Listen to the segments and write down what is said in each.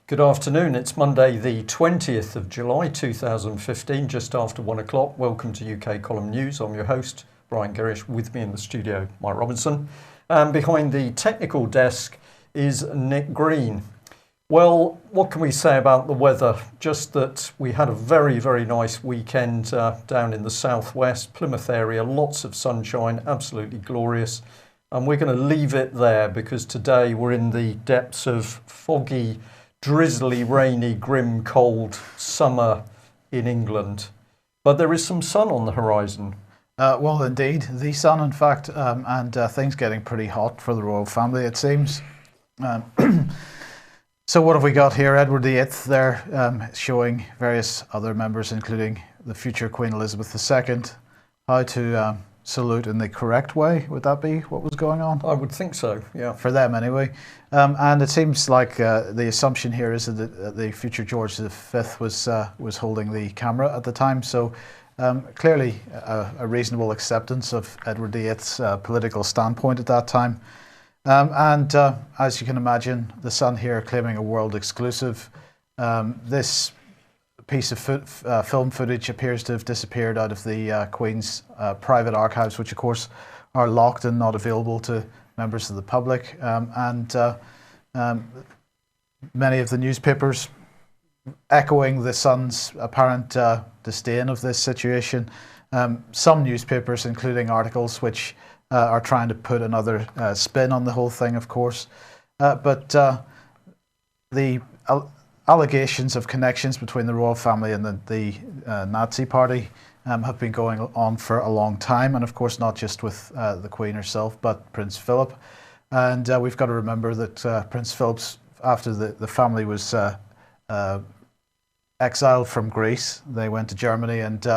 Good afternoon. It's Monday, the 20th of July 2015, just after 1 o'clock. Welcome to UK Column News. I'm your host, Brian Gerrish. With me in the studio, Mike Robinson. And behind the technical desk is Nick Green. Well, what can we say about the weather? Just that we had a very, very nice weekend down in the southwest, Plymouth area, lots of sunshine, absolutely glorious. And we're going to leave it there because today we're in the depths of foggy, drizzly, rainy, grim, cold summer in England. But there is some sun on the horizon. Well, indeed, the sun, in fact, and things getting pretty hot for the royal family, it seems. So what have we got here? Edward VIII there, showing various other members, including the future Queen Elizabeth II, how to salute in the correct way. Would that be what was going on? I would think so, yeah. For them, anyway. And it seems like the assumption here is that the future George V was holding the camera at the time. So clearly a reasonable acceptance of Edward VIII's political standpoint at that time. And as you can imagine, the Sun here claiming a world exclusive. This piece of film footage appears to have disappeared out of the Queen's private archives, which of course are locked and not available to members of the public. Many of the newspapers echoing the Sun's apparent disdain of this situation. Some newspapers, including articles which are trying to put another spin on the whole thing, of course. But the allegations of connections between the royal family and the Nazi party have been going on for a long time, and of course not just with the Queen herself, but Prince Philip. And we've got to remember that Prince Philip's, after the family was exiled from Greece, they went to Germany, and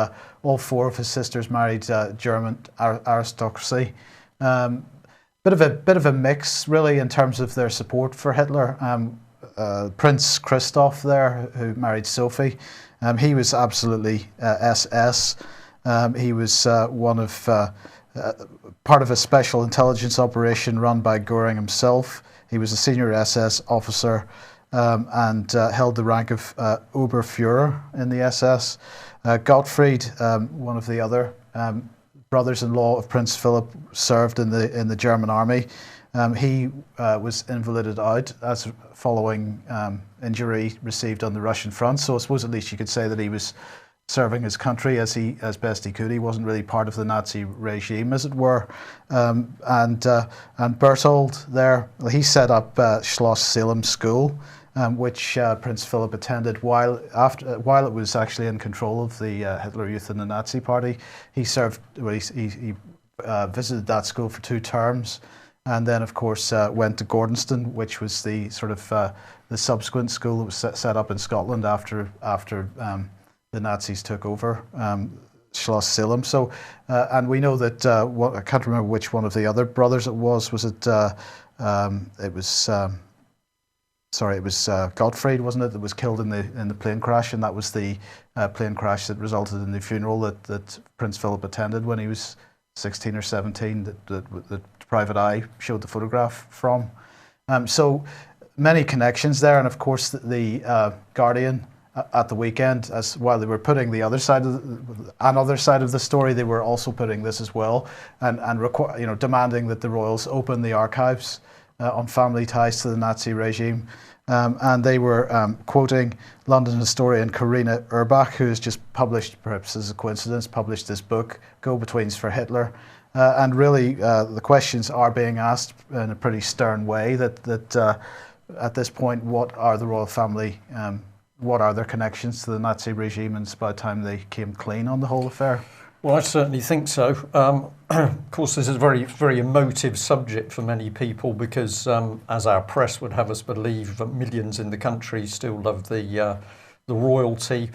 all four of his sisters married German aristocracy. Bit of a mix, really, in terms of their support for Hitler. Prince Christoph there, who married Sophie, he was absolutely SS. He was part of a special intelligence operation run by Goering himself. He was a senior SS officer and held the rank of Oberfuhrer in the SS. Gottfried, one of the other brothers-in-law of Prince Philip, served in the German army. He was invalided out as following injury received on the Russian front. So I suppose at least you could say that he was serving his country as best he could. He wasn't really part of the Nazi regime, as it were. And Berthold there, he set up Schloss Salem School, which Prince Philip attended while it was actually in control of the Hitler Youth and the Nazi Party. He served. He visited that school for 2 terms. And then, of course, went to Gordonston, which was the sort of the subsequent school that was set up in Scotland after the Nazis took over Schloss Salem. So, and we know that I can't remember which one of the other brothers it was. Was it? It was Gottfried, wasn't it? That was killed in the plane crash, and that was the plane crash that resulted in the funeral that Prince Philip attended when he was 16 or 17. That Private Eye showed the photograph from. So many connections there, and of course the Guardian at the weekend, as while they were putting the other side of the story, they were also putting this as well, and demanding that the royals open the archives on family ties to the Nazi regime. And they were quoting London historian Karina Urbach, who has just published, perhaps as a coincidence, published this book, Go-Betweens for Hitler. And really, the questions are being asked in a pretty stern way that at this point, what are the royal family, what are their connections to the Nazi regime, and it's about time they came clean on the whole affair. Well, I certainly think so. Of course, this is a very, very emotive subject for many people because, as our press would have us believe, millions in the country still love the royalty.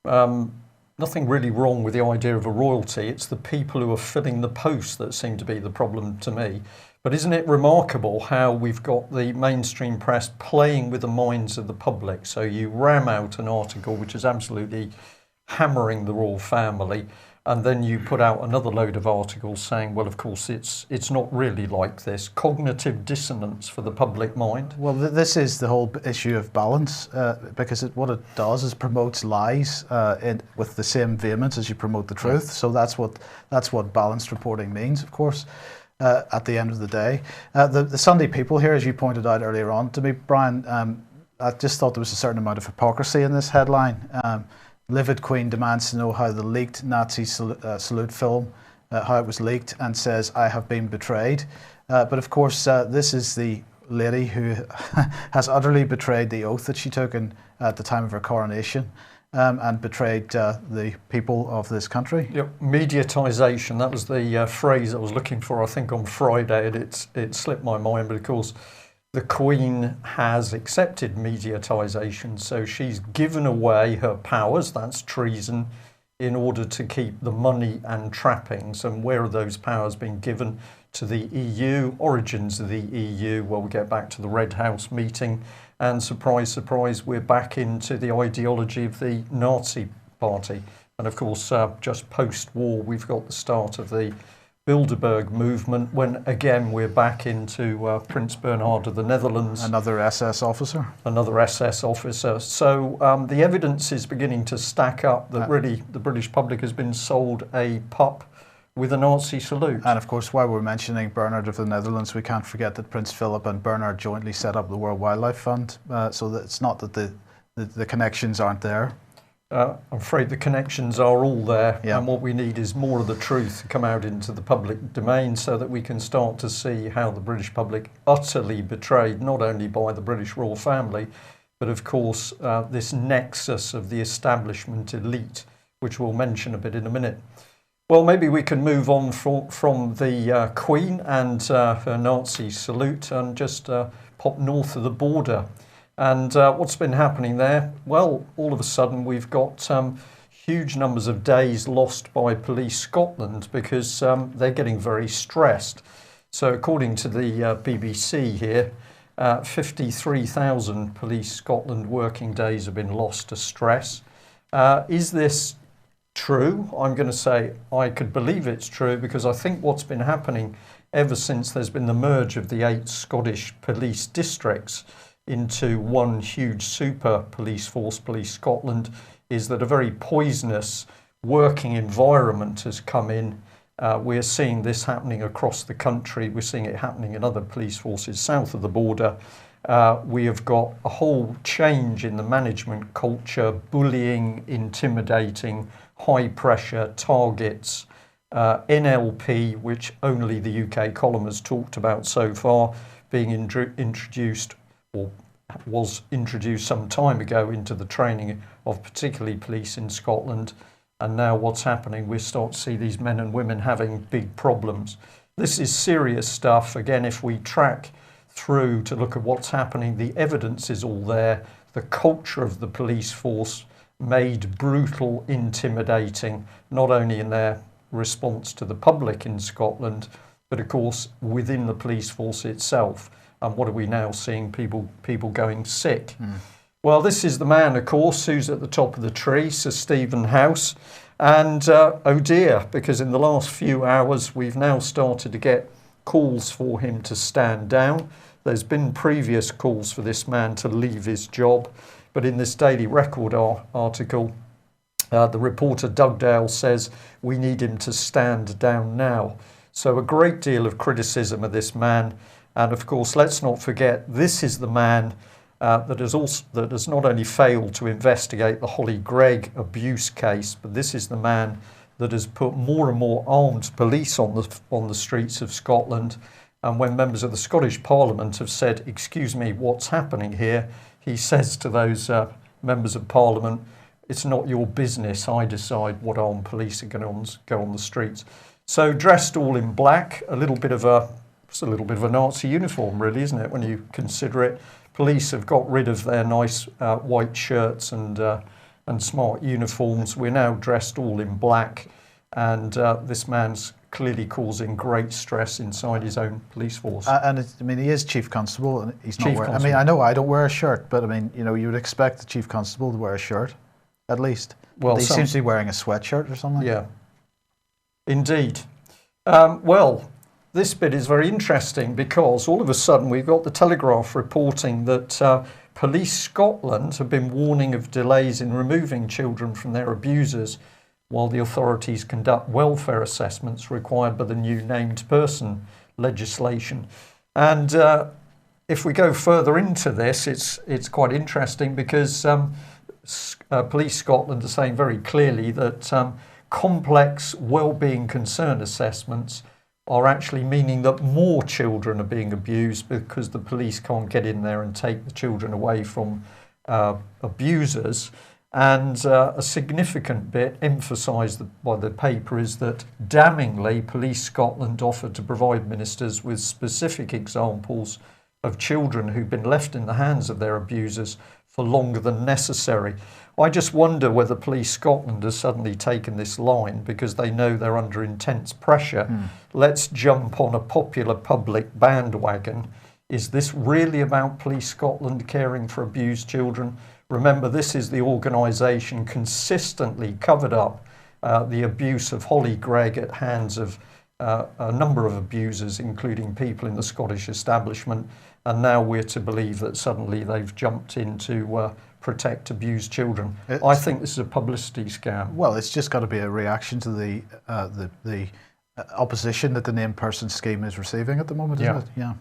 Nothing really wrong with the idea of a royalty. It's the people who are filling the post that seem to be the problem to me. But isn't it remarkable how we've got the mainstream press playing with the minds of the public? So you ram out an article which is absolutely hammering the royal family, And then you put out another load of articles saying, well, of course, it's not really like this. Cognitive dissonance for the public mind. Well, this is the whole issue of balance, because what it does is promotes lies with the same vehemence as you promote the truth. So that's what balanced reporting means, of course. At the end of the day, the Sunday People here, as you pointed out earlier on to me, Brian, I just thought there was a certain amount of hypocrisy in this headline. Livid Queen demands to know how the leaked Nazi salute film, how it was leaked, and says, I have been betrayed. But of course, this is the lady who has utterly betrayed the oath that she took at the time of her coronation, and betrayed the people of this country. Yep. Mediatisation, that was the phrase I was looking for, I think, on Friday, and it slipped my mind, but of course, the Queen has accepted mediatisation, so she's given away her powers, that's treason, in order to keep the money and trappings. And where are those powers being given? To the EU, origins of the EU. Well, we get back to the Red House meeting, and surprise, surprise, we're back into the ideology of the Nazi Party. And of course, just post-war, we've got the start of the Bilderberg movement, when again we're back into Prince Bernhard of the Netherlands. Another SS officer. Another SS officer. So the evidence is beginning to stack up that really the British public has been sold a pup with a Nazi salute. And of course, while we're mentioning Bernhard of the Netherlands, we can't forget that Prince Philip and Bernhard jointly set up the World Wildlife Fund. So that it's not that the connections aren't there. I'm afraid the connections are all there, yeah. And what we need is more of the truth to come out into the public domain so that we can start to see how the British public utterly betrayed, not only by the British royal family, but of course this nexus of the establishment elite, which we'll mention a bit in a minute. Well, maybe we can move on from the Queen and her Nazi salute and just pop north of the border. And what's been happening there? Well, all of a sudden we've got huge numbers of days lost by Police Scotland because they're getting very stressed. So according to the BBC here, 53,000 Police Scotland working days have been lost to stress. Is this true? I'm going to say I could believe it's true because I think what's been happening ever since there's been the merge of the 8 Scottish police districts into one huge super police force, Police Scotland, is that a very poisonous working environment has come in. We're seeing this happening across the country. We're seeing it happening in other police forces south of the border. We have got a whole change in the management culture, bullying, intimidating, high pressure targets, NLP, which only the UK column has talked about so far, being introduced or was introduced some time ago into the training of particularly police in Scotland. And now what's happening, we start to see these men and women having big problems. This is serious stuff. Again, if we track through to look at what's happening, the evidence is all there. The culture of the police force made brutal, intimidating, not only in their response to the public in Scotland, but of course within the police force itself. And what are we now seeing? People going sick. Well, this is the man, of course, who's at the top of the tree, Sir Stephen House. And oh dear, because in the last few hours, we've now started to get calls for him to stand down. There's been previous calls for this man to leave his job. But in this Daily Record article, the reporter Dugdale says we need him to stand down now. So a great deal of criticism of this man. And of course, let's not forget, this is the man that has not only failed to investigate the Holly Gregg abuse case, but this is the man that has put more and more armed police on the streets of Scotland. And when members of the Scottish Parliament have said, "Excuse me, what's happening here?" he says to those members of Parliament, "It's not your business. I decide what armed police are going to go on the streets." So dressed all in black, it's a little bit of a Nazi uniform, really, isn't it, when you consider it? Police have got rid of their nice white shirts and smart uniforms. We're now dressed all in black, and this man's clearly causing great stress inside his own police force. He is Chief Constable, and he's not wearing. I mean, I know I don't wear a shirt, but I mean, you would expect the Chief Constable to wear a shirt, at least. Well, he seems to be wearing a sweatshirt or something. Yeah. Indeed. Well, this bit is very interesting because all of a sudden we've got the Telegraph reporting that Police Scotland have been warning of delays in removing children from their abusers while the authorities conduct welfare assessments required by the new named person legislation. And if we go further into this, it's quite interesting because Police Scotland are saying very clearly that complex wellbeing concern assessments are actually meaning that more children are being abused because the police can't get in there and take the children away from abusers. And a significant bit emphasised by the paper is that damningly Police Scotland offered to provide ministers with specific examples of children who've been left in the hands of their abusers for longer than necessary. I just wonder whether Police Scotland has suddenly taken this line because they know they're under intense pressure. Let's jump on a popular public bandwagon. Is this really about Police Scotland caring for abused children? Remember, this is the organisation consistently covered up the abuse of Holly Gregg at hands of a number of abusers, including people in the Scottish establishment. And now we're to believe that suddenly they've jumped in to protect abused children. I think this is a publicity scam. Well, it's just got to be a reaction to the opposition that the named person scheme is receiving at the moment, isn't it? Yeah.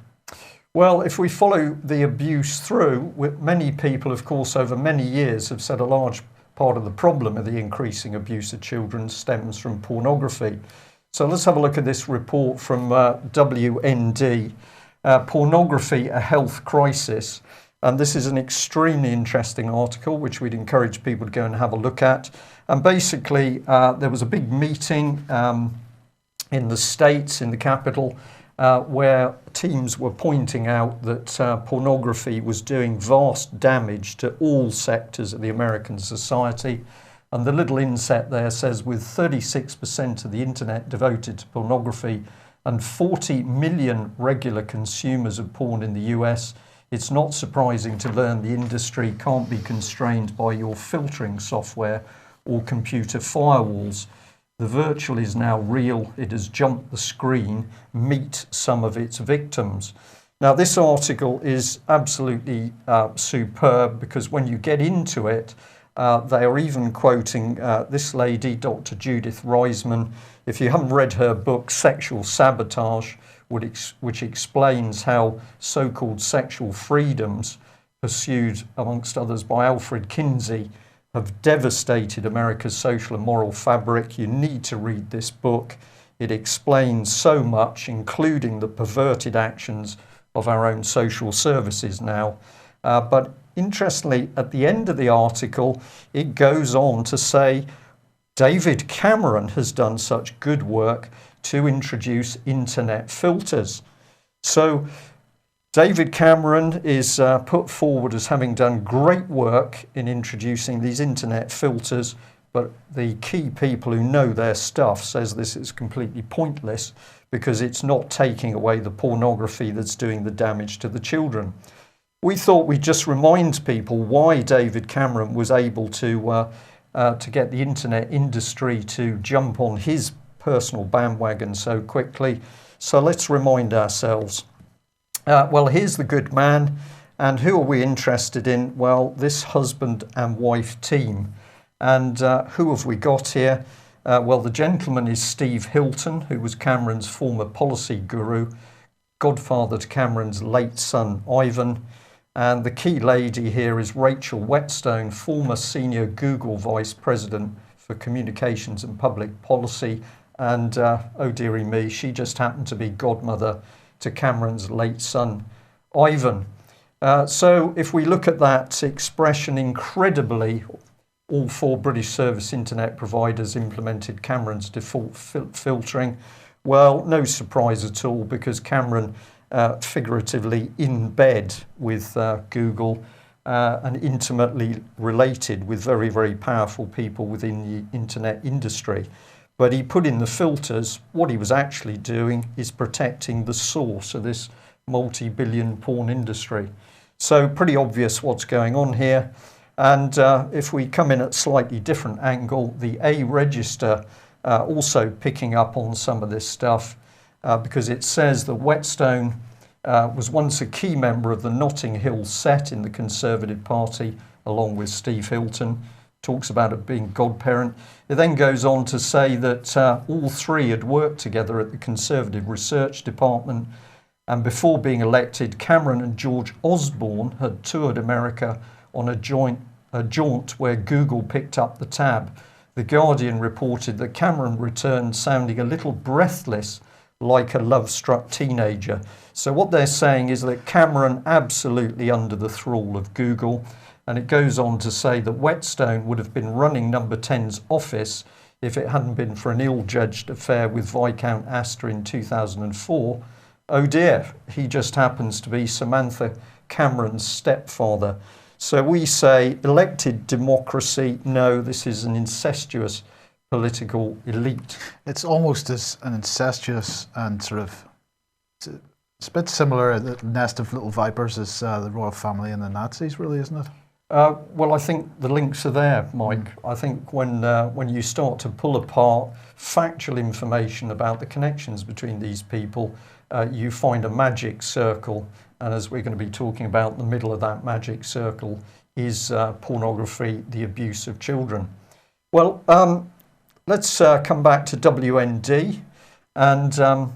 Well, if we follow the abuse through, many people, of course, over many years have said a large part of the problem of the increasing abuse of children stems from pornography. So let's have a look at this report from WND, Pornography, a Health Crisis. And this is an extremely interesting article, which we'd encourage people to go and have a look at. And basically, there was a big meeting in the States, in the capital, where teams were pointing out that pornography was doing vast damage to all sectors of the American society. And the little inset there says, with 36% of the internet devoted to pornography and 40 million regular consumers of porn in the US, it's not surprising to learn the industry can't be constrained by your filtering software or computer firewalls. The virtual is now real. It has jumped the screen. Meet some of its victims. Now, this article is absolutely superb because when you get into it, they are even quoting this lady, Dr. Judith Reisman. If you haven't read her book, Sexual Sabotage, which explains how so-called sexual freedoms pursued, amongst others, by Alfred Kinsey, have devastated America's social and moral fabric. You need to read this book. It explains so much, including the perverted actions of our own social services now. But interestingly, at the end of the article, it goes on to say David Cameron has done such good work to introduce internet filters. So David Cameron is put forward as having done great work in introducing these internet filters, but the key people who know their stuff says this is completely pointless because it's not taking away the pornography that's doing the damage to the children. We thought we'd just remind people why David Cameron was able to get the internet industry to jump on his personal bandwagon so quickly. So let's remind ourselves. Well, here's the good man. And who are we interested in? Well, this husband and wife team. And who have we got here? Well, the gentleman is Steve Hilton, who was Cameron's former policy guru, godfather to Cameron's late son, Ivan. And the key lady here is Rachel Whetstone, former senior Google vice president for communications and public policy. And oh dearie me, she just happened to be godmother to Cameron's late son, Ivan. So if we look at that expression, incredibly, all four British service internet providers implemented Cameron's default filtering. Well, no surprise at all, because Cameron figuratively in bed with Google and intimately related with very, very powerful people within the internet industry. But he put in the filters. What he was actually doing is protecting the source of this multi-billion porn industry. So pretty obvious what's going on here. And if we come in at a slightly different angle, the A Register also picking up on some of this stuff because it says that Whetstone was once a key member of the Notting Hill set in the Conservative Party, along with Steve Hilton. Talks about it being godparent. It then goes on to say that all three had worked together at the Conservative Research Department, and before being elected, Cameron and George Osborne had toured America on a jaunt where Google picked up the tab. The Guardian reported that Cameron returned sounding a little breathless, like a love-struck teenager. So what they're saying is that Cameron absolutely under the thrall of Google. And it goes on to say that Whetstone would have been running Number 10's office if it hadn't been for an ill-judged affair with Viscount Astor in 2004. Oh dear, he just happens to be Samantha Cameron's stepfather. So we say elected democracy, no, this is an incestuous political elite. It's almost as an incestuous and sort of, it's a bit similar, the nest of little vipers as the royal family and the Nazis, really, isn't it? Well, I think the links are there, Mike. I think when you start to pull apart factual information about the connections between these people, you find a magic circle. And as we're going to be talking about, the middle of that magic circle is pornography, the abuse of children. Well, let's come back to WND. And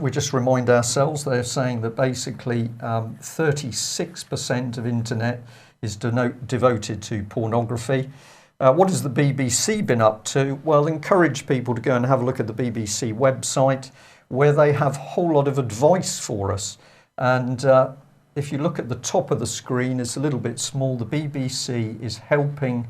we just remind ourselves, they're saying that basically 36% of internet is devoted to pornography. What has the BBC been up to? Well, encourage people to go and have a look at the BBC website, where they have a whole lot of advice for us. And if you look at the top of the screen, it's a little bit small. The BBC is helping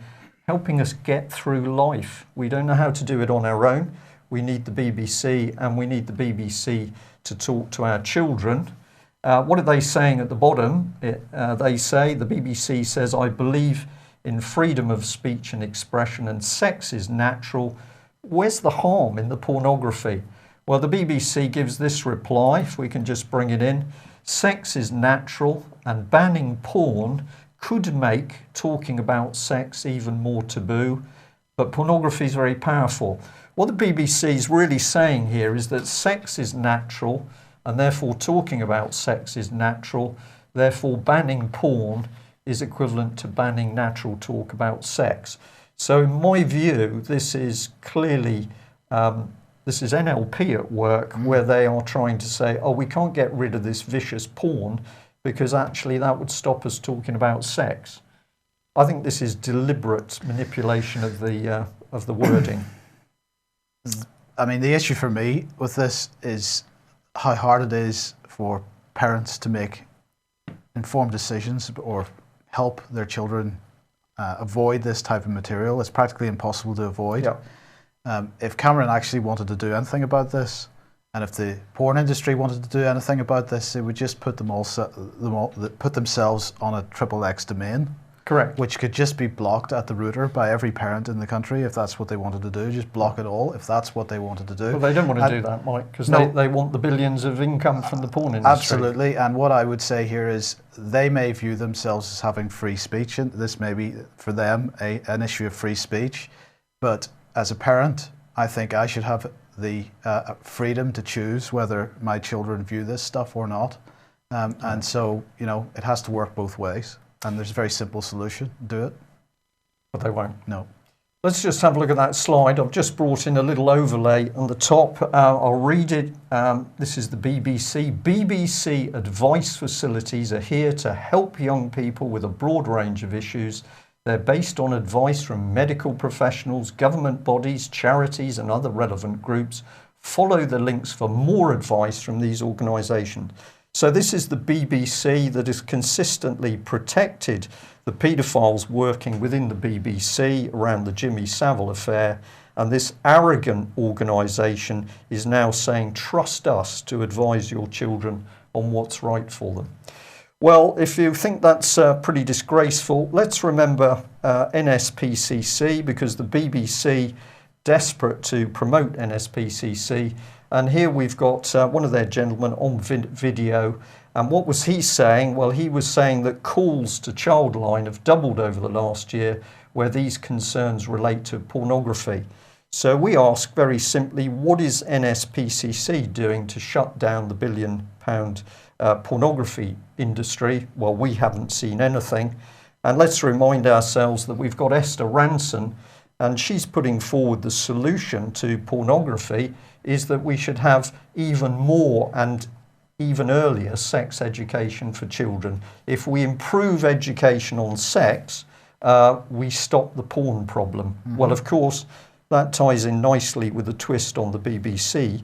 us get through life. We don't know how to do it on our own. We need the BBC, and we need the BBC to talk to our children. What are they saying at the bottom? They say, the BBC says, I believe in freedom of speech and expression, and sex is natural. Where's the harm in the pornography? Well, the BBC gives this reply, if we can just bring it in. Sex is natural, and banning porn could make talking about sex even more taboo, but pornography is very powerful. What the BBC is really saying here is that sex is natural, and therefore talking about sex is natural. Therefore, banning porn is equivalent to banning natural talk about sex. So in my view, this is clearly, this is NLP at work, where they are trying to say, oh, we can't get rid of this vicious porn because actually that would stop us talking about sex. I think this is deliberate manipulation of the wording. I mean, the issue for me with this is how hard it is for parents to make informed decisions or help their children avoid this type of material. It's practically impossible to avoid. Yeah. If Cameron actually wanted to do anything about this, and if the porn industry wanted to do anything about this, it would just put put themselves on a XXX domain. Correct. Which could just be blocked at the router by every parent in the country if that's what they wanted to do. Just block it all if that's what they wanted to do. Well, they don't want to do that, Mike, because they want the billions of income from the porn industry. Absolutely. And what I would say here is they may view themselves as having free speech, and this may be for them an issue of free speech. But as a parent, I think I should have the freedom to choose whether my children view this stuff or not. And so, you know, it has to work both ways. And there's a very simple solution. Do it. But they won't. No. Let's just have a look at that slide. I've just brought in a little overlay on the top. I'll read it. This is the BBC. BBC advice facilities are here to help young people with a broad range of issues. They're based on advice from medical professionals, government bodies, charities, and other relevant groups. Follow the links for more advice from these organisations. So this is the BBC that has consistently protected the paedophiles working within the BBC around the Jimmy Savile affair, and this arrogant organisation is now saying, trust us to advise your children on what's right for them. Well, if you think that's pretty disgraceful, let's remember NSPCC, because the BBC, desperate to promote NSPCC, and here we've got one of their gentlemen on video. And what was he saying? Well, he was saying that calls to Childline have doubled over the last year where these concerns relate to pornography. So we ask very simply, what is NSPCC doing to shut down the £1 billion pornography industry? Well, we haven't seen anything. And let's remind ourselves that we've got Esther Ranson, and she's putting forward the solution to pornography is that we should have even more and even earlier sex education for children. If we improve education on sex, we stop the porn problem. Mm-hmm. Well, of course, that ties in nicely with a twist on the BBC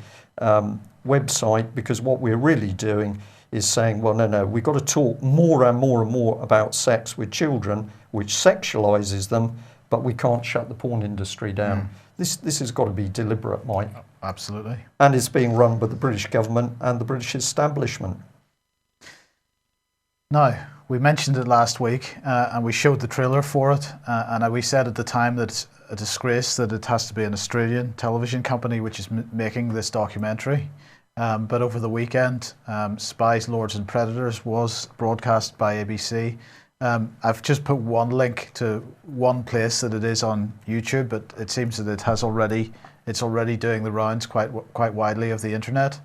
website, because what we're really doing is saying, well, no, we've got to talk more and more and more about sex with children, which sexualises them, but we can't shut the porn industry down. This has got to be deliberate, Mike. Absolutely. And it's being run by the British government and the British establishment. Now, we mentioned it last week, and we showed the trailer for it, and we said at the time that it's a disgrace that it has to be an Australian television company which is making this documentary. But over the weekend, Spies, Lords and Predators was broadcast by ABC. I've just put one link to one place that it is on YouTube, but it seems that it's already doing the rounds quite widely of the internet.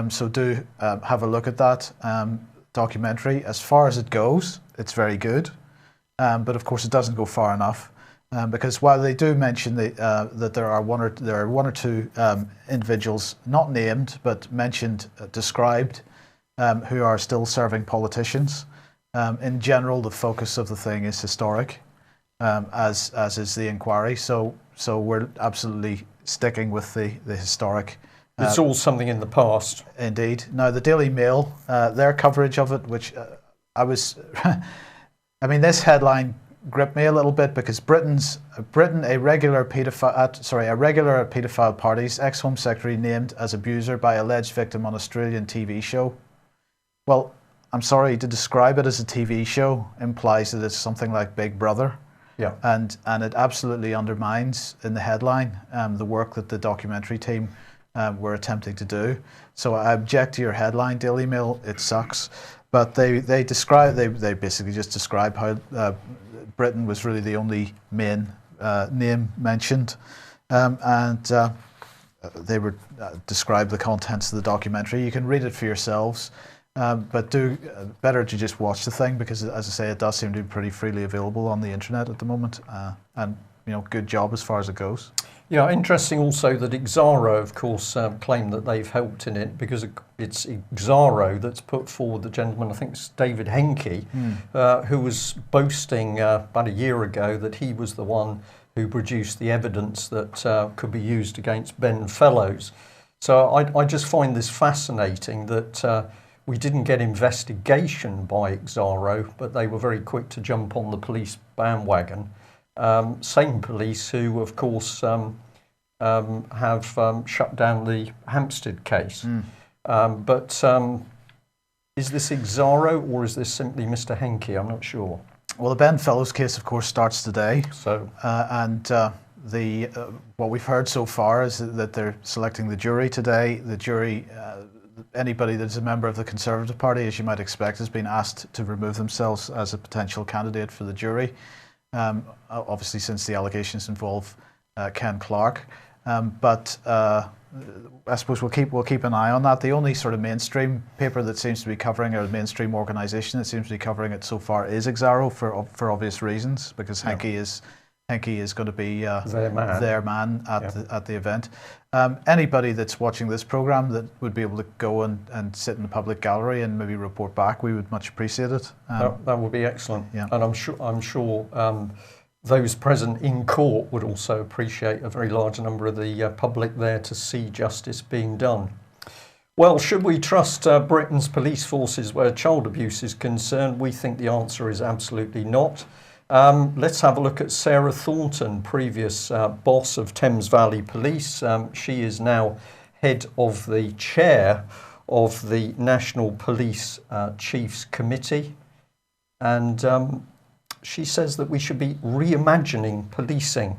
So do have a look at that documentary. As far as it goes, it's very good, but of course it doesn't go far enough, because while they do mention that there are one or two individuals not named but mentioned, described, who are still serving politicians. In general, the focus of the thing is historic, as is the inquiry. So we're absolutely sticking with the historic. It's all something in the past. Indeed. Now, the Daily Mail, their coverage of it, which I mean, this headline gripped me a little bit, because Britain, a regular at paedophile parties, ex-Home Secretary named as abuser by alleged victim on Australian TV show. Well, I'm sorry, to describe it as a TV show implies that it's something like Big Brother. Yeah. And it absolutely undermines, in the headline, the work that the documentary team were attempting to do. So I object to your headline, Daily Mail. It sucks. But they basically just describe how Britain was really the only main name mentioned, and they were describe the contents of the documentary. You can read it for yourselves. But better to just watch the thing, because, as I say, it does seem to be pretty freely available on the internet at the moment, and good job as far as it goes. Yeah, interesting also that Exaro, of course, claim that they've helped in it, because it's Exaro that's put forward the gentleman, I think it's David Henke, who was boasting about a year ago that he was the one who produced the evidence that could be used against Ben Fellows. So I just find this fascinating that we didn't get investigation by Exaro, but they were very quick to jump on the police bandwagon. Same police who, of course, have shut down the Hampstead case. But is this Exaro, or is this simply Mr. Henke? I'm not sure. Well, the Ben Fellows case, of course, starts today. So, what we've heard so far is that they're selecting the jury today. The jury, anybody that's a member of the Conservative Party, as you might expect, has been asked to remove themselves as a potential candidate for the jury. Obviously, since the allegations involve Ken Clarke, but I suppose we'll keep an eye on that. The only sort of mainstream paper that seems to be covering, or mainstream organisation that seems to be covering it so far, is Exaro, for obvious reasons, because Henke is going to be their man at the event. Anybody that's watching this programme that would be able to go and sit in the public gallery and maybe report back, we would much appreciate it. That would be excellent. Yeah. And I'm sure those present in court would also appreciate a very large number of the public there to see justice being done. Well, should we trust Britain's police forces where child abuse is concerned? We think the answer is absolutely not. Let's have a look at Sarah Thornton, previous boss of Thames Valley Police. She is now head of the chair of the National Police Chiefs Committee. And she says that we should be reimagining policing.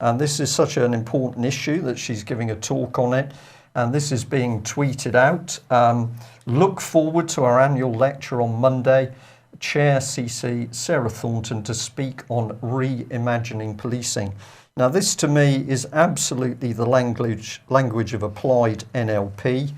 And this is such an important issue that she's giving a talk on it. And this is being tweeted out. Look forward to our annual lecture on Monday. Chair CC Sarah Thornton to speak on reimagining policing. Now, this to me is absolutely the language of applied NLP.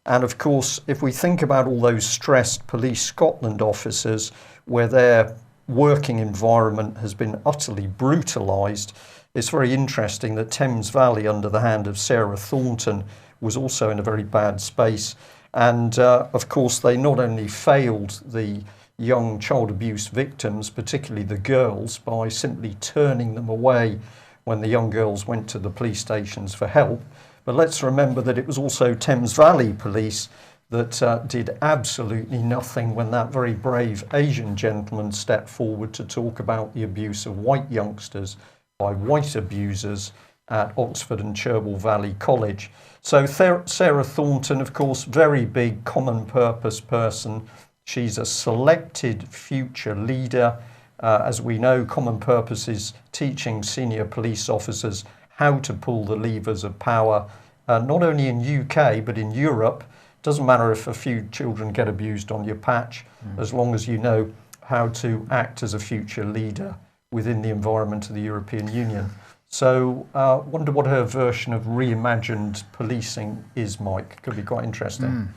And of course, if we think about all those stressed Police Scotland officers where their working environment has been utterly brutalised, it's very interesting that Thames Valley, under the hand of Sarah Thornton, was also in a very bad space. And of course, they not only failed the young child abuse victims, particularly the girls, by simply turning them away when the young girls went to the police stations for help, but let's remember that it was also Thames Valley Police that did absolutely nothing when that very brave Asian gentleman stepped forward to talk about the abuse of white youngsters by white abusers at Oxford and Cherwell Valley College. So Sarah Thornton, of course, very big common purpose person. She's a selected future leader. As we know, common purpose is teaching senior police officers how to pull the levers of power, not only in UK, but in Europe. Doesn't matter if a few children get abused on your patch, as long as you know how to act as a future leader within the environment of the European Union. So wonder what her version of reimagined policing is, Mike. Could be quite interesting.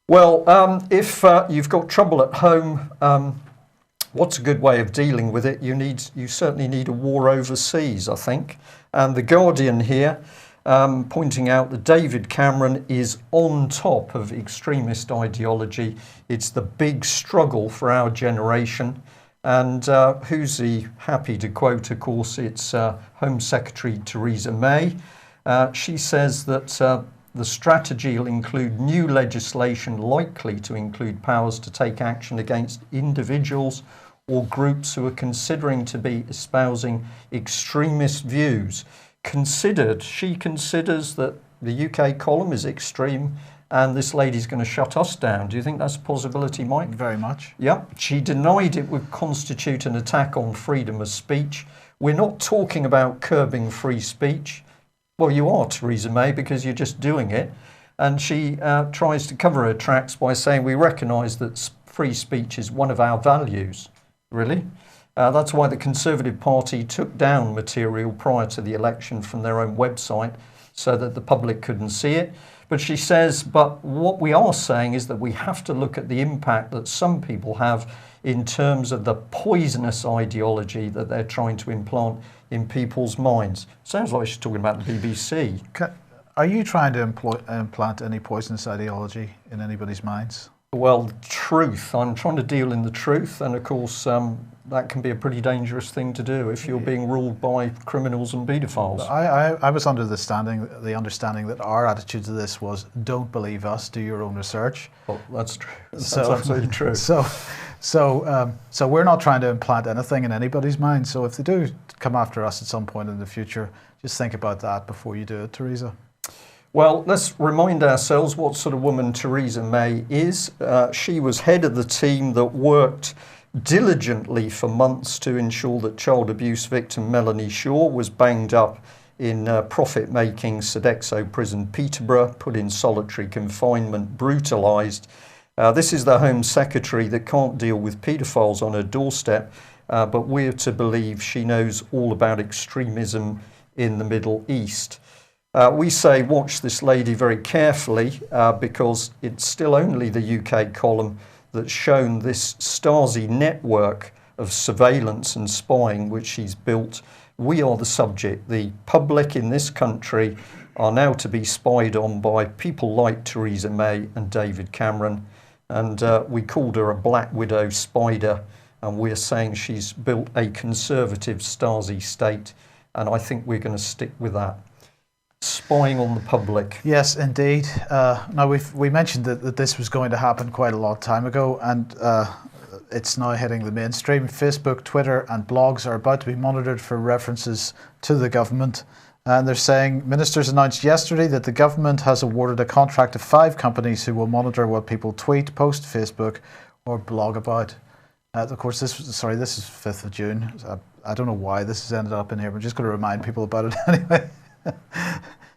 Well, if you've got trouble at home, what's a good way of dealing with it? You certainly need a war overseas, I think. And The Guardian here pointing out that David Cameron is on top of extremist ideology. It's the big struggle for our generation. And who's he happy to quote? Of course, it's Home Secretary Theresa May. She says that the strategy will include new legislation likely to include powers to take action against individuals or groups who are considering to be espousing extremist views. She considers that the UK column is extreme and this lady's going to shut us down. Do you think that's a possibility, Mike? Very much. Yeah. She denied it would constitute an attack on freedom of speech. We're not talking about curbing free speech. Well, you are, Theresa May, because you're just doing it. And she tries to cover her tracks by saying we recognise that free speech is one of our values. Really? That's why the Conservative Party took down material prior to the election from their own website so that the public couldn't see it. But she says, but what we are saying is that we have to look at the impact that some people have in terms of the poisonous ideology that they're trying to implant in people's minds. Sounds like she's talking about the BBC. Are you trying to implant any poisonous ideology in anybody's minds? Well, truth. I'm trying to deal in the truth, and of course that can be a pretty dangerous thing to do if you're being ruled by criminals and paedophiles. I was under the understanding that our attitude to this was don't believe us, do your own research. Well, that's true. That's absolutely true. So we're not trying to implant anything in anybody's mind. So if they do come after us at some point in the future, just think about that before you do it, Theresa. Well, let's remind ourselves what sort of woman Theresa May is. She was head of the team that worked diligently for months to ensure that child abuse victim Melanie Shaw was banged up in profit-making Sodexo prison Peterborough, put in solitary confinement, brutalised. This is the Home Secretary that can't deal with paedophiles on her doorstep, but we're to believe she knows all about extremism in the Middle East. We say watch this lady very carefully because it's still only the UK column that's shown this Stasi network of surveillance and spying which she's built. We are the subject. The public in this country are now to be spied on by people like Theresa May and David Cameron. And we called her a Black Widow spider, and we're saying she's built a conservative Stasi state, and I think we're going to stick with that. Spying on the public. Yes, indeed. Now we mentioned that this was going to happen quite a long time ago, and it's now hitting the mainstream. Facebook, Twitter, and blogs are about to be monitored for references to the government. And they're saying ministers announced yesterday that the government has awarded a contract to 5 companies who will monitor what people tweet, post Facebook, or blog about. Of course, this is 5th of June. I don't know why this has ended up in here. We're just going to remind people about it anyway.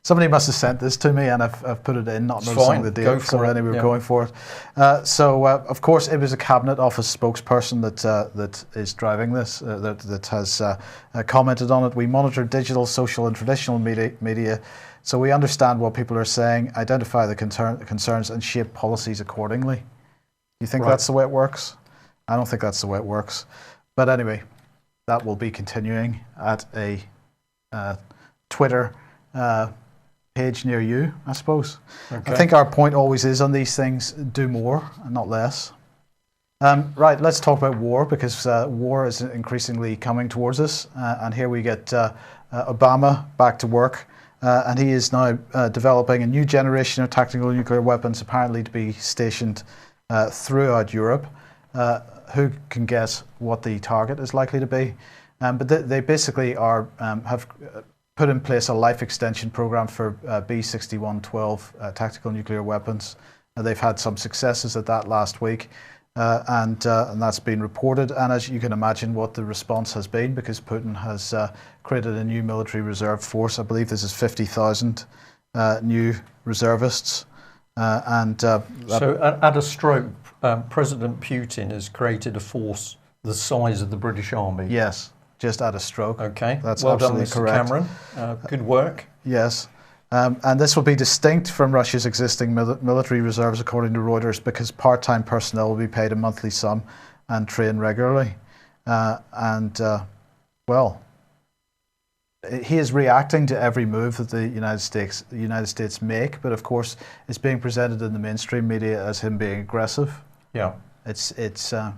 Somebody must have sent this to me, and I've put it in, not It's noticing fine. the date. Go for it. Anyway, we're Yeah. going for it. Of course, it was a Cabinet Office spokesperson that is driving this, that has commented on it. We monitor digital, social, and traditional media, so we understand what people are saying, identify the concerns, and shape policies accordingly. Do you think Right. that's the way it works? I don't think that's the way it works. But anyway, that will be continuing at a Twitter page near you, I suppose. Okay. I think our point always is on these things, do more and not less. Right, let's talk about war, because war is increasingly coming towards us. And here we get Obama back to work. And he is now developing a new generation of tactical nuclear weapons, apparently to be stationed throughout Europe. Who can guess what the target is likely to be? But they basically have put in place a life extension program for B6112 tactical nuclear weapons. They've had some successes at that last week, and that's been reported. And as you can imagine, what the response has been, because Putin has created a new military reserve force. I believe this is 50,000 new reservists. So at a stroke, President Putin has created a force the size of the British Army. Yes, just at a stroke. Okay, That's well done, absolutely Mr. correct. Cameron. Good work. Yes. And this will be distinct from Russia's existing military reserves, according to Reuters, because part-time personnel will be paid a monthly sum and train regularly. Well, he is reacting to every move that the United States make, but of course, it's being presented in the mainstream media as him being aggressive. Yeah. It's an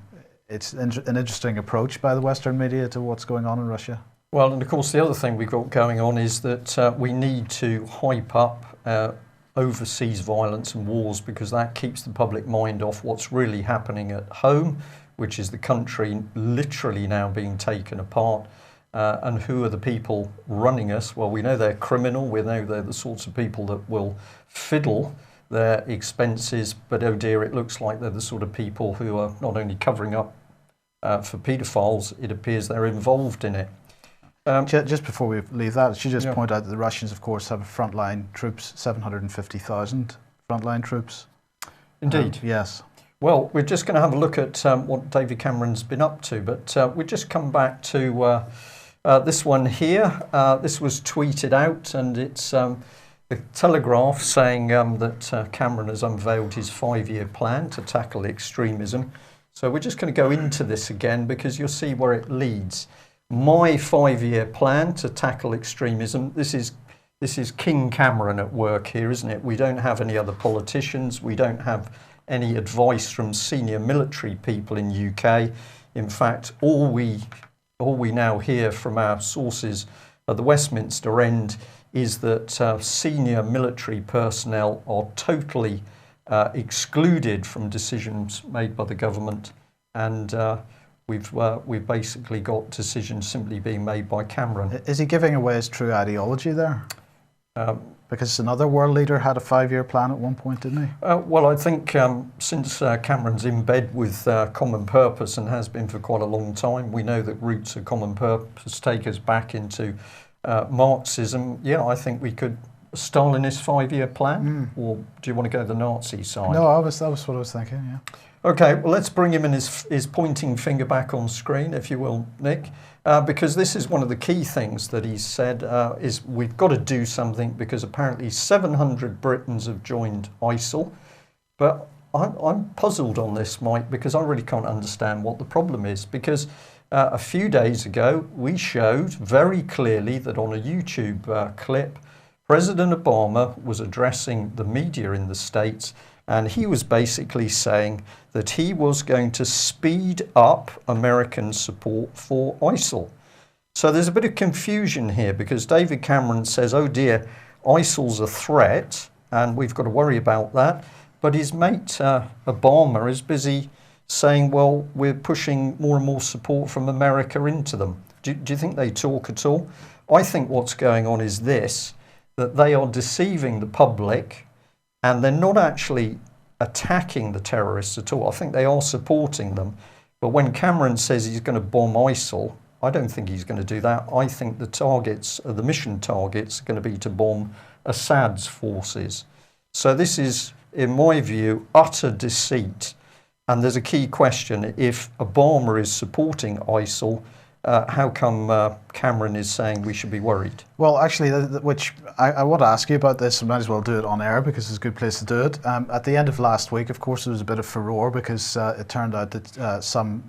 interesting approach by the Western media to what's going on in Russia. Well, and of course, the other thing we've got going on is that we need to hype up overseas violence and wars, because that keeps the public mind off what's really happening at home, which is the country literally now being taken apart. And who are the people running us? Well, we know they're criminal. We know they're the sorts of people that will fiddle their expenses. But oh dear, it looks like they're the sort of people who are not only covering up for paedophiles, it appears they're involved in it. Just before we leave that, I should just point out that the Russians, of course, have frontline troops, 750,000 frontline troops. Indeed. Yes. Well, we're just going to have a look at what David Cameron's been up to, but we just come back to this one here. This was tweeted out, and it's the Telegraph saying that Cameron has unveiled his 5-year plan to tackle extremism. So we're just going to go into this again, because you'll see where it leads. My 5-year plan to tackle extremism. This is King Cameron at work here, isn't it? We don't have any other politicians. We don't have any advice from senior military people in UK. In fact, all we now hear from our sources at the Westminster end is that senior military personnel are totally excluded from decisions made by the government, and we've basically got decisions simply being made by Cameron. Is he giving away his true ideology there? Because another world leader had a 5-year plan at one point, didn't he? Well, I think since Cameron's in bed with Common Purpose, and has been for quite a long time, we know that roots of Common Purpose take us back into Marxism. Yeah, I think we could Stalinist 5-year plan, or do you want to go the Nazi side? No, that was what I was thinking, yeah. Okay, well, let's bring him and his pointing finger back on screen, if you will, Nick, because this is one of the key things that he's said, is we've got to do something, because apparently 700 Britons have joined ISIL. But I'm puzzled on this, Mike, because I really can't understand what the problem is, because a few days ago, we showed very clearly that on a YouTube clip, President Obama was addressing the media in the States, and he was basically saying that he was going to speed up American support for ISIL. So there's a bit of confusion here, because David Cameron says, oh dear, ISIL's a threat and we've got to worry about that. But his mate Obama is busy saying, well, we're pushing more and more support from America into them. Do you think they talk at all? I think what's going on is this, that they are deceiving the public, and they're not actually attacking the terrorists at all. I think they are supporting them. But when Cameron says he's going to bomb ISIL, I don't think he's going to do that. I think the targets, the mission targets, are going to be to bomb Assad's forces. So this is, in my view, utter deceit. And there's a key question: if Obama is supporting ISIL, how come Cameron is saying we should be worried? Well, actually, which I want to ask you about this, I might as well do it on air because it's a good place to do it. At the end of last week, of course, there was a bit of furore because it turned out that some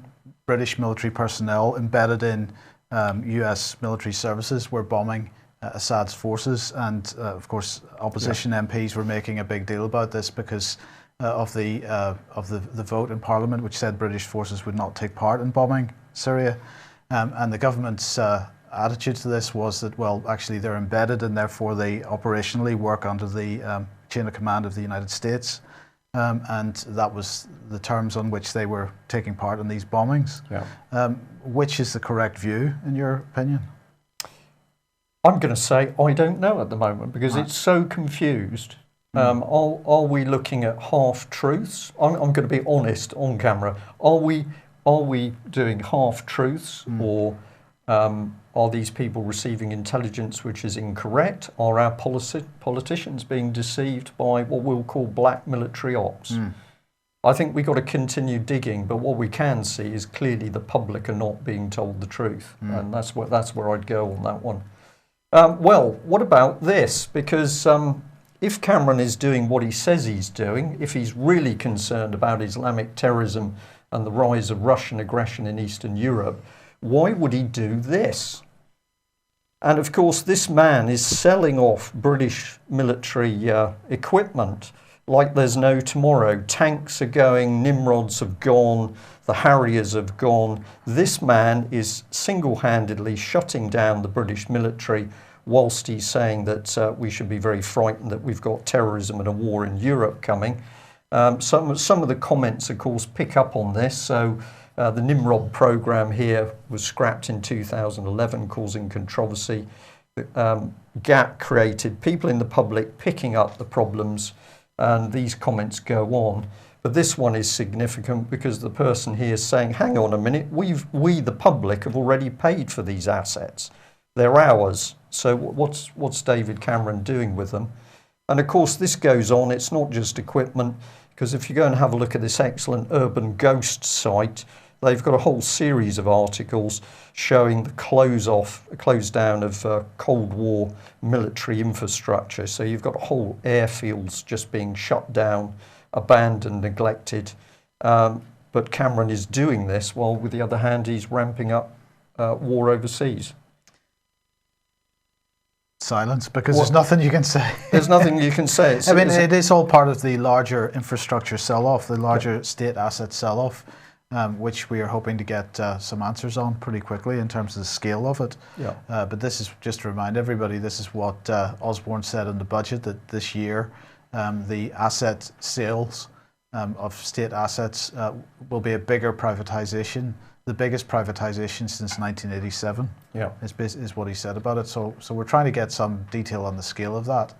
British military personnel embedded in US military services were bombing Assad's forces. And of course, opposition MPs were making a big deal about this because of the vote in Parliament, which said British forces would not take part in bombing Syria. And the government's attitude to this was that, well, actually they're embedded and therefore they operationally work under the chain of command of the United States. And that was the terms on which they were taking part in these bombings. Yeah. Which is the correct view, in your opinion? I'm going to say I don't know at the moment because it's so confused. Are we looking at half-truths? I'm going to be honest on camera. Are we doing half-truths, or are these people receiving intelligence which is incorrect? Are our politicians being deceived by what we'll call black military ops? I think we've got to continue digging, but what we can see is clearly the public are not being told the truth, and that's where I'd go on that one. Well, what about this? Because if Cameron is doing what he says he's doing, if he's really concerned about Islamic terrorism and the rise of Russian aggression in Eastern Europe, why would he do this? And of course, this man is selling off British military equipment like there's no tomorrow. Tanks are going, Nimrods have gone, the Harriers have gone. This man is single-handedly shutting down the British military whilst he's saying that we should be very frightened that we've got terrorism and a war in Europe coming. Some of the comments, of course, pick up on this. So the Nimrod program here was scrapped in 2011, causing controversy. Gap created, people in the public picking up the problems, and these comments go on. But this one is significant because the person here is saying, hang on a minute, we the public have already paid for these assets. They're ours. So what's David Cameron doing with them? And of course, this goes on. It's not just equipment, because if you go and have a look at this excellent Urban Ghost site, they've got a whole series of articles showing the close down of Cold War military infrastructure. So you've got whole airfields just being shut down, abandoned, neglected. But Cameron is doing this while, with the other hand, he's ramping up war overseas. Silence, because there's nothing you can say. There's nothing you can say. It is all part of the larger infrastructure sell-off, the larger state asset sell-off, which we are hoping to get some answers on pretty quickly in terms of the scale of it. Yeah. But this is just to remind everybody, this is what Osborne said in the budget, that this year the asset sales of state assets will be a bigger privatization, the biggest privatization since 1987. Yeah, is what he said about it. So we're trying to get some detail on the scale of that,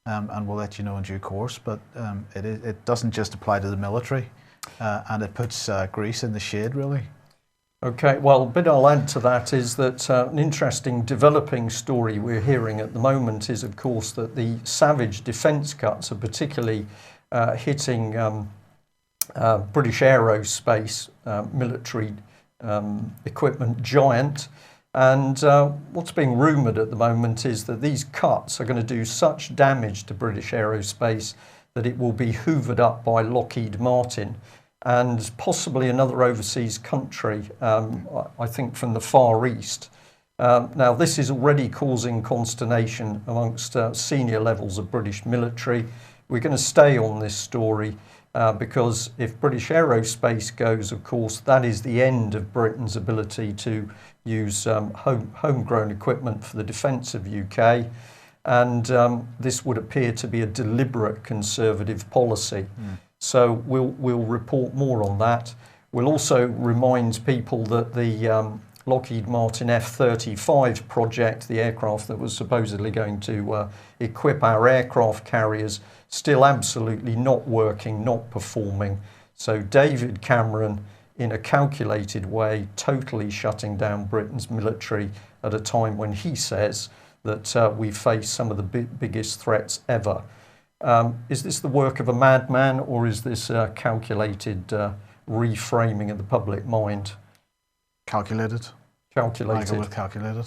and we'll let you know in due course. But it doesn't just apply to the military, and it puts Greece in the shade, really. Okay, well, a bit I'll add to that is that an interesting developing story we're hearing at the moment is, of course, that the savage defence cuts are particularly hitting British aerospace military equipment giant. And what's being rumoured at the moment is that these cuts are going to do such damage to British aerospace that it will be hoovered up by Lockheed Martin and possibly another overseas country, I think from the Far East. Now, this is already causing consternation amongst senior levels of British military. We're going to stay on this story because if British aerospace goes, of course, that is the end of Britain's ability to use homegrown equipment for the defence of UK. And this would appear to be a deliberate conservative policy. So we'll report more on that. We'll also remind people that the Lockheed Martin F-35 project, the aircraft that was supposedly going to equip our aircraft carriers, still absolutely not working, not performing. So David Cameron, in a calculated way, totally shutting down Britain's military at a time when he says that we face some of the biggest threats ever. Is this the work of a madman, or is this a calculated reframing of the public mind? Calculated. Calculated. I go with calculated.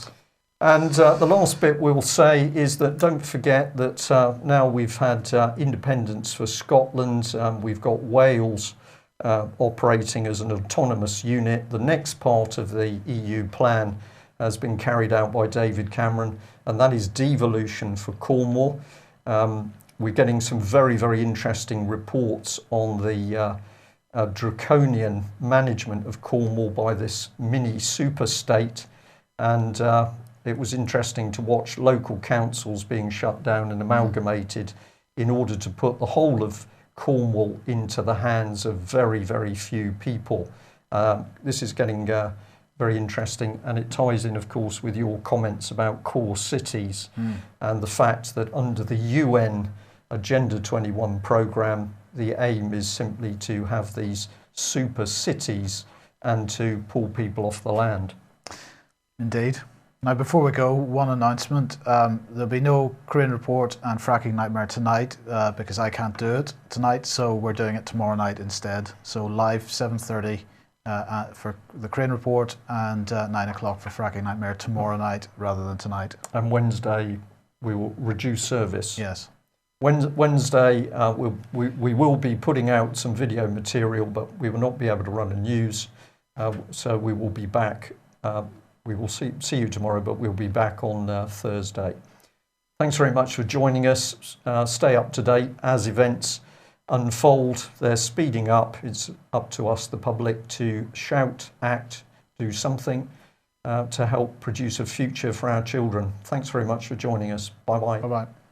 And the last bit we'll say is that don't forget that now we've had independence for Scotland, we've got Wales operating as an autonomous unit. The next part of the EU plan has been carried out by David Cameron, and that is devolution for Cornwall. We're getting some very, very interesting reports on the draconian management of Cornwall by this mini super state, and it was interesting to watch local councils being shut down and amalgamated in order to put the whole of Cornwall into the hands of very, very few people. This is getting very interesting, and it ties in, of course, with your comments about core cities and the fact that under the UN Agenda 21 programme, the aim is simply to have these super cities and to pull people off the land. Indeed. Now, before we go, one announcement. There'll be no Crane Report and Fracking Nightmare tonight because I can't do it tonight, so we're doing it tomorrow night instead. So live 7:30 for the Crane Report and 9 o'clock for Fracking Nightmare tomorrow night rather than tonight. And Wednesday we will reduce service. Yes. Wednesday we will be putting out some video material, but we will not be able to run a news. So we will be back. We will see you tomorrow, but we'll be back on Thursday. Thanks very much for joining us. Stay up to date as events unfold. They're speeding up. It's up to us, the public, to shout, act, do something to help produce a future for our children. Thanks very much for joining us. Bye-bye. Bye-bye.